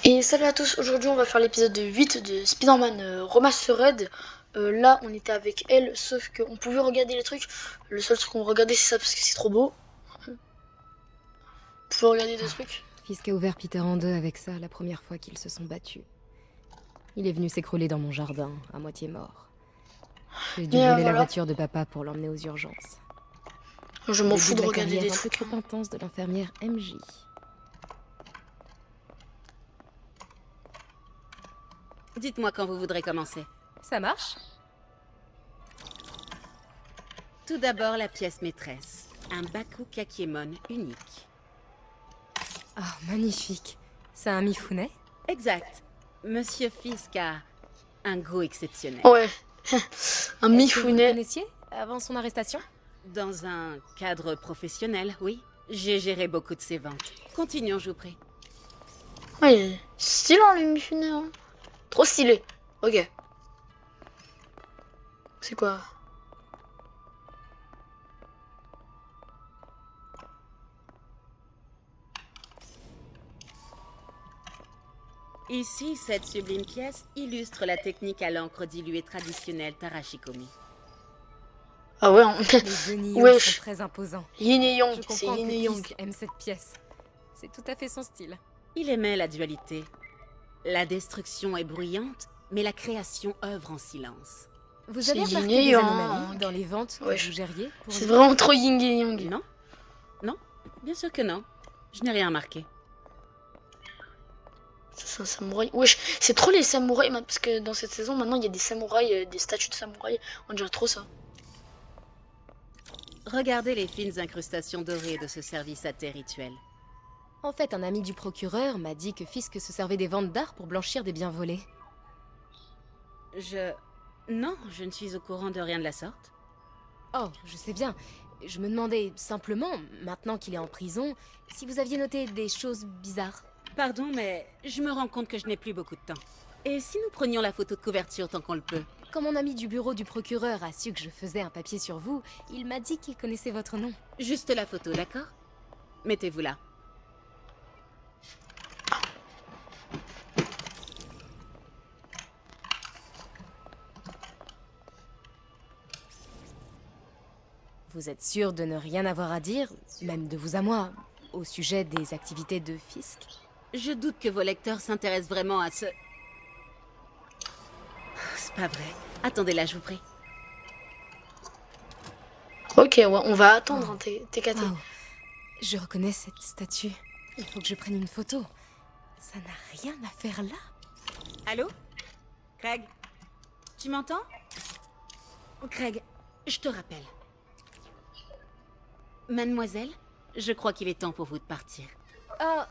Et salut à tous, aujourd'hui on va faire l'épisode 8 de Spider-Man Remastered. Là on était avec elle, sauf qu'on pouvait regarder les trucs. Le seul truc qu'on regardait c'est ça parce que c'est trop beau. On pouvait regarder des trucs. Fisk a ouvert Peter en deux avec ça la première fois qu'ils se sont battus. Il est venu s'écrouler dans mon jardin, à moitié mort. J'ai dû Mais voler la voilà, voiture de papa pour l'emmener aux urgences. je m'en Le fous début de la regarder des carrière un peu trucs. trop intense de l'infirmière MJ. Dites-moi quand vous voudrez commencer. Ça marche? Tout d'abord, la pièce maîtresse. Un Baku Kakiemon unique. Ah, magnifique. C'est un Mifune? Exact. Monsieur Fisk a un goût exceptionnel. Ouais, un Est-ce que vous le Mifune. connaissiez avant son arrestation? Dans un cadre professionnel, oui. J'ai géré beaucoup de ses ventes. Continuons, je vous prie. Ouais, stylé le Mifune. Hein. Trop stylé. Ok. C'est quoi? Ici, cette sublime pièce illustre la technique à l'encre diluée traditionnelle Tarashikomi. Ah ouais, Les deux Nioh wesh. sont très imposants. Yin et Je Yang, c'est comprends Yin que et Yang. Fisk aime cette pièce. C'est tout à fait son style. Il aimait la dualité. La destruction est bruyante, mais la création œuvre en silence. Vous C'est avez yin remarqué et des yang. anomalies dans les ventes que Wesh. vous gériez pour C'est lui? vraiment trop Yin et Yang. Non? Non? Bien sûr que non. Je n'ai rien remarqué. C'est un samouraï. Wesh, c'est trop les samouraïs, parce que dans cette saison, maintenant, il y a des samouraïs, des statues de samouraïs. On dirait trop ça. Regardez les fines incrustations dorées de ce service à thé rituel. En fait, un ami du procureur m'a dit que Fisk se servait des ventes d'art pour blanchir des biens volés. Non, je ne suis au courant de rien de la sorte. Oh, je sais bien. Je me demandais simplement, maintenant qu'il est en prison, si vous aviez noté des choses bizarres. Pardon, mais je me rends compte que je n'ai plus beaucoup de temps. Et si nous prenions la photo de couverture tant qu'on le peut? Quand mon ami du bureau du procureur a su que je faisais un papier sur vous, il m'a dit qu'il connaissait votre nom. Juste la photo, d'accord? Mettez-vous là. Vous êtes sûr de ne rien avoir à dire, même de vous à moi, au sujet des activités de Fisk? Je doute que vos lecteurs s'intéressent vraiment à ce... C'est pas vrai. Attendez là, je vous prie. Ok, ouais, on va attendre, hein, t'es caté. Waouh, je reconnais cette statue. Il faut que je prenne une photo. Ça n'a rien à faire là. Allô? Craig? Tu m'entends? Craig, je te rappelle. Mademoiselle, je crois qu'il est temps pour vous de partir. Ah,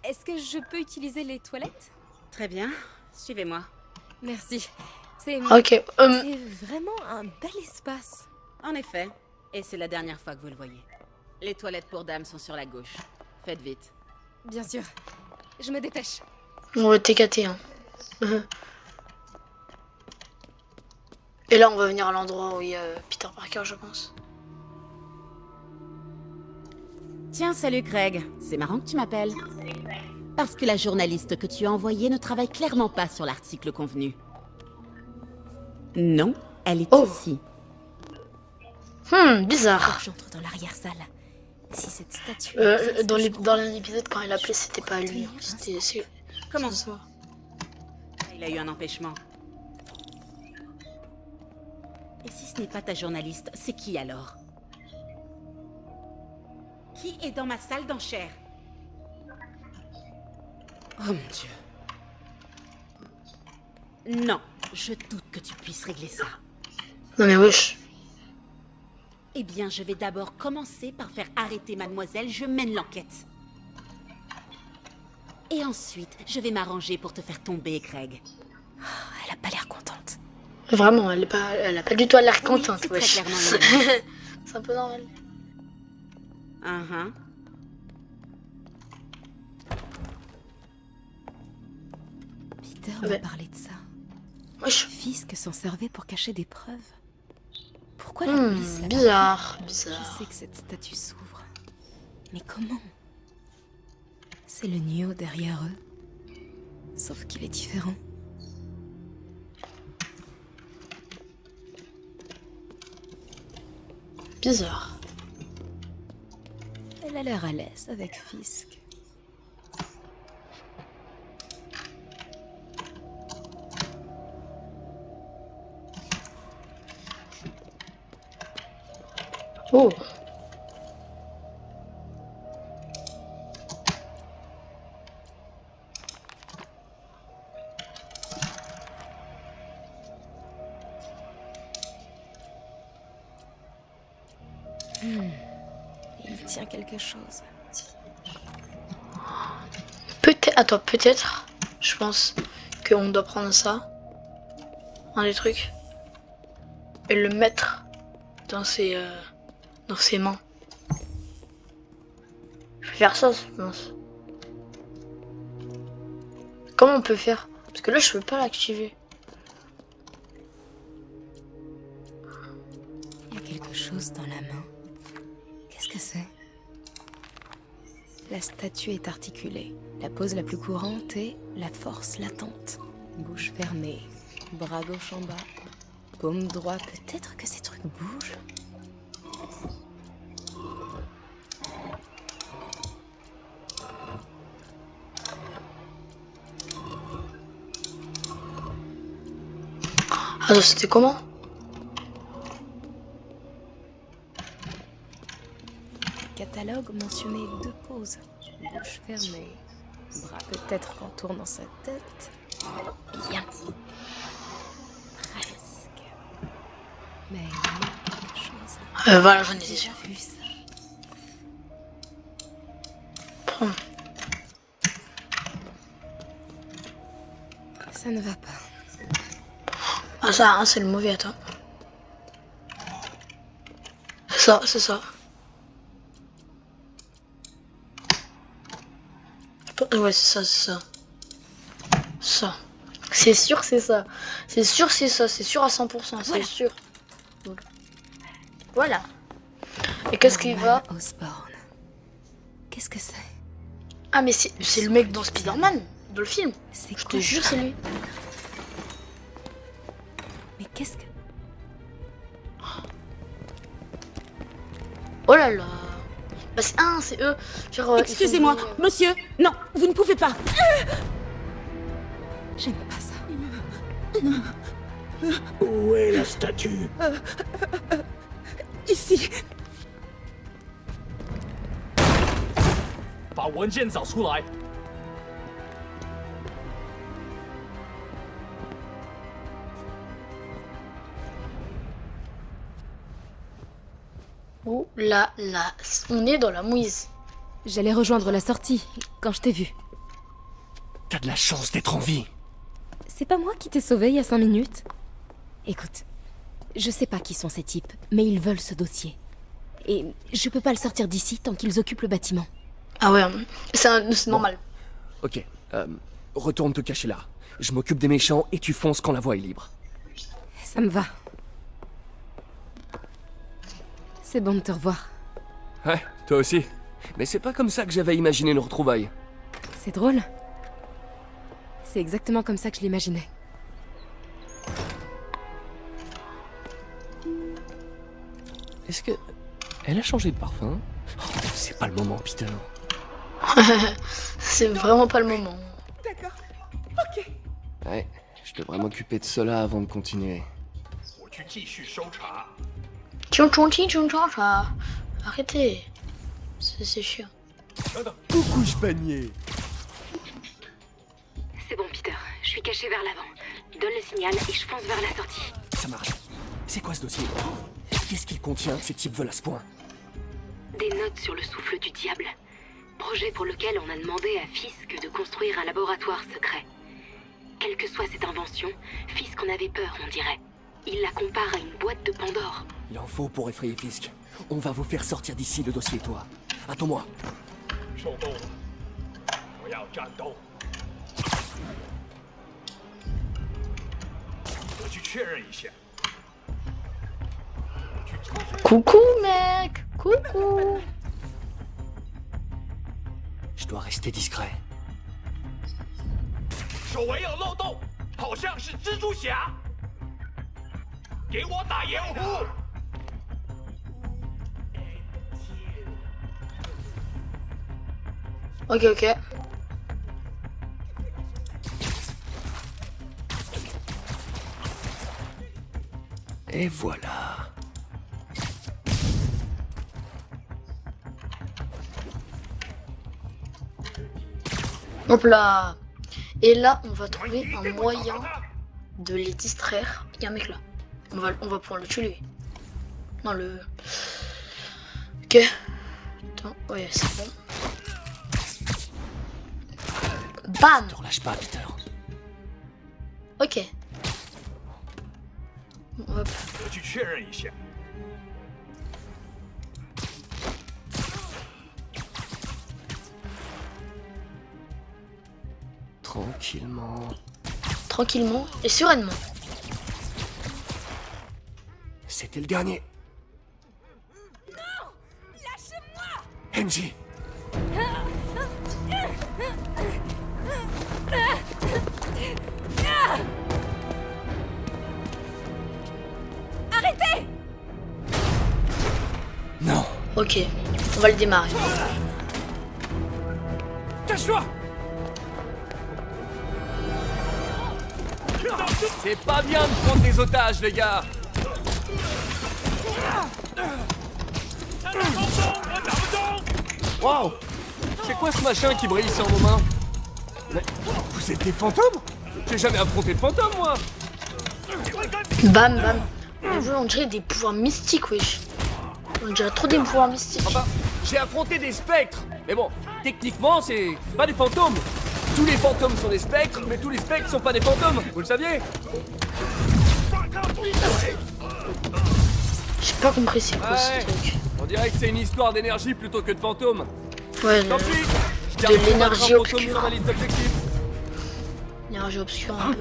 est-ce que je peux utiliser les toilettes? Très bien, suivez-moi. Merci. C'est Ok, vraiment un bel espace. En effet, et c'est la dernière fois que vous le voyez. Les toilettes pour dames sont sur la gauche. Faites vite. Bien sûr. Je me dépêche. on t'es caté, hein. Et là, on va venir à l'endroit où il y a Peter Parker, je pense. Tiens, salut Craig. C'est marrant que tu m'appelles. Parce que la journaliste que tu as envoyée ne travaille clairement pas sur l'article convenu. Non, elle est Oh. ici. Faut Bizarre. que j'entre dans l'arrière-salle. Si cette statue... Dans l'épisode, quand il appelait, c'était pas lui. Hein. C'était... Comment ça? Il a eu un empêchement. Et si ce n'est pas ta journaliste, c'est qui alors? Qui est dans ma salle d'enchères? Oh mon Dieu. Non, je doute que tu puisses régler ça. Non mais wesh. Eh bien, je vais d'abord commencer par faire arrêter mademoiselle, je mène l'enquête. Et ensuite, je vais m'arranger pour te faire tomber, Craig. Elle a pas l'air contente. Vraiment, elle a pas du tout l'air Oui, contente, c'est très wesh. clairement une menace. C'est un peu normal. Uh-huh. Peter Ah m'a bah. parlé de ça. Wesh. Fisk s'en servait pour cacher des preuves. Pourquoi la police l'a pas Bizarre, fait? bizarre. Je sais que cette statue s'ouvre. Mais comment? C'est le Nioh derrière eux. Sauf qu'il est différent. Bizarre. Elle a l'air à l'aise avec Fisk. Oh. Il tient quelque chose. Peut-être. Attends, peut-être. Je pense qu'on doit prendre ça. Un des trucs. Et le mettre dans ses mains. Je vais faire ça, je pense. Comment on peut faire? Parce que là, je peux pas l'activer. Il y a quelque chose dans la main. Qu'est-ce que c'est? La statue est articulée. La pose la plus courante est la force latente. Bouche fermée, bras gauche en bas, paume droit. Peut-être que ces trucs bougent. Attends, c'était comment? Le catalogue mentionnait 2 poses. Bouche fermée, bras peut-être qu'entoure dans sa tête. Bien. Presque. Mais il manque quelque chose. Voilà, j'en ai J'ai sûr. déjà vu ça. Prends. Ça ne va pas. Ah ça, hein, c'est le mauvais, attends. C'est ça, c'est ça. Ouais, c'est ça, c'est ça. Ça. C'est sûr, c'est ça. C'est sûr, c'est ça. C'est sûr à 100%, c'est Voilà. sûr. Voilà. Et qu'est-ce qu'il va... Norman Osborn. Qu'est-ce que c'est? Ah, mais c'est le mec dans Spider-Man, dans le film. C'est Je quoi te jure, ça? c'est lui. Mais qu'est-ce que... Oh là là. Bah, c'est eux. Genre, ils sont Excusez-moi, venus, monsieur. Non, vous ne pouvez pas. J'aime pas ça. Où est la statue? Ici. 把文件找出来。 Oh là là. On est dans la mouise. J'allais rejoindre la sortie quand je t'ai vu. T'as de la chance d'être en vie. C'est pas moi qui t'ai sauvé il y a 5 minutes? Écoute, je sais pas qui sont ces types, mais ils veulent ce dossier. Et je peux pas le sortir d'ici tant qu'ils occupent le bâtiment. Ah ouais, c'est normal. Ok, retourne te cacher là. Je m'occupe des méchants et tu fonces quand la voie est libre. Ça me va. C'est bon de te revoir. Ouais, toi aussi. Mais c'est pas comme ça que j'avais imaginé nos retrouvailles. C'est drôle. C'est exactement comme ça que je l'imaginais. Est-ce que... Elle a changé de parfum? Oh, c'est pas le moment, Peter. C'est vraiment pas le moment. D'accord. Ok. Ouais, je devrais m'occuper de cela avant de continuer. 我去继续搜查。 Arrêtez. C'est chiant. 等等， Pourquoi je panier? C'est bon, Peter. Je suis caché vers l'avant. Donne le signal et je fonce vers la sortie. Ça marche. C'est quoi ce dossier? Qu'est-ce qu'il contient que ces types veulent à ce point? Des notes sur le souffle du diable. Projet pour lequel on a demandé à Fisk de construire un laboratoire secret. Quelle que soit cette invention, Fisk en avait peur, on dirait. Il la compare à une boîte de Pandore. Il en faut pour effrayer Fisk. On va vous faire sortir d'ici le dossier, toi. Attends-moi. 受够了，我要战斗。我去确认一下。我去查询。 Coucou mec. Coucou. Je dois rester discret. 守卫有漏洞，好像是蜘蛛侠。给我打掩护！ Ok, ok. Et voilà. Hop là. Et là, on va trouver un moyen de les distraire. Il y a un mec là. On va pouvoir le tuer lui. Non, le... Ok. Attends, ouais, c'est bon. Bam. Ne relâche pas, Peter. Ok. Bon, hop. 我去确认一下。 Tranquillement. Tranquillement et sereinement. C'était le dernier. Non! Lâchez-moi! Angie! Arrêtez! Non! Ok, on va le démarrer. Cache-toi! C'est pas bien de prendre des otages, les gars! Waouh! C'est quoi ce machin qui brille sur nos mains? Mais vous êtes des fantômes? J'ai jamais affronté de fantôme, moi! Bam bam. On dirait des pouvoirs mystiques, wesh. On dirait trop des pouvoirs mystiques. Enfin, j'ai affronté des spectres! Mais bon, techniquement, c'est pas des fantômes! Tous les fantômes sont des spectres, mais tous les spectres sont pas des fantômes, vous le saviez? J'ai pas compris c'est quoi ce truc. On dirait que c'est une histoire d'énergie plutôt que de fantômes. Ouais, Tant pis, je de garde l'énergie un fantôme sur obscure. ma liste d'objectifs. L'énergie obscure un peu.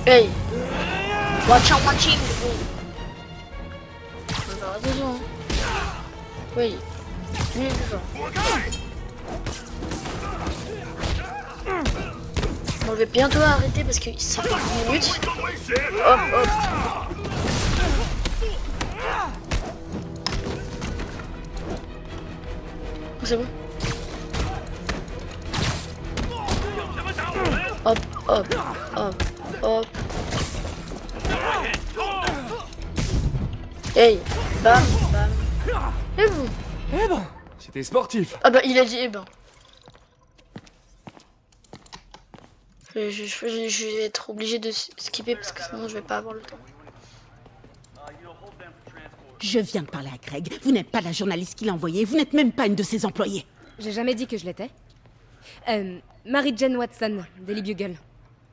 Hey! Watch out, watching! Attention. Oui. Lui, on va bientôt arrêter parce que ça fait 10 minutes. Hop, hop. C'est bon. Hop, hop, hop, hop. Hey, bam, bam. Et bon. Eh ben, c'était sportif. Ah bah il a dit eh ben. Je vais être obligé de skipper parce que sinon je vais pas avoir le temps. Je viens de parler à Craig. Vous n'êtes pas la journaliste qui l'a envoyé. Vous n'êtes même pas une de ses employés. J'ai jamais dit que je l'étais. Mary-Jane Watson, Daily Bugle.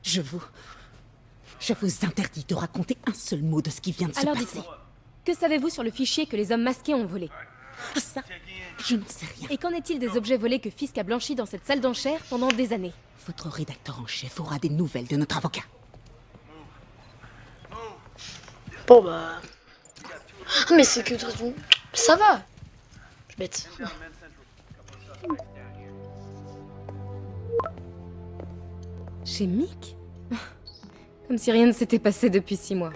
Je vous interdis de raconter un seul mot de ce qui vient de se Alors passer. dites-moi, que savez-vous sur le fichier que les hommes masqués ont volé? Ah, ça, je ne sais rien. Et qu'en est-il des objets volés que Fisk a blanchis dans cette salle d'enchères pendant des années? Votre rédacteur en chef aura des nouvelles de notre avocat. Bon bah. Ah mais c'est que ça va. Je suis bête. Chez Mick? Comme si rien ne s'était passé depuis 6 mois.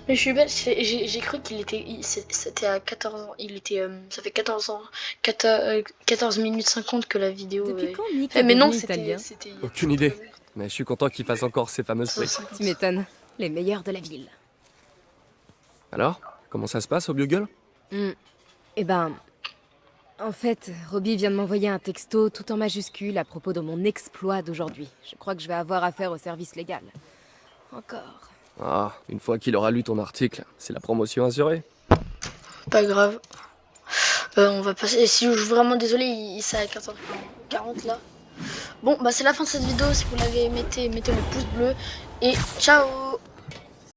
Mais je suis bête, j'ai cru qu'il était. C'était à 14 ans. Il était. Ça fait 14 ans. 14 minutes 50 que la vidéo. Depuis quand Mick Eh, est mais non, devenu italien? c'était. Aucune idée. Mais je suis content qu'il fasse encore ces fameuses flics. Tu m'étonnes. Les meilleurs de la ville. Alors, comment ça se passe au Bugle? Eh ben... En fait, Robbie vient de m'envoyer un texto tout en majuscule à propos de mon exploit d'aujourd'hui. Je crois que je vais avoir affaire au service légal. Encore. Ah, une fois qu'il aura lu ton article, c'est la promotion assurée. Pas grave. On va passer. Et si je suis vraiment désolé, c'est à 14h40 là. Bon, bah c'est la fin de cette vidéo. Si vous l'avez aimé, mettez le pouce bleu. Et ciao!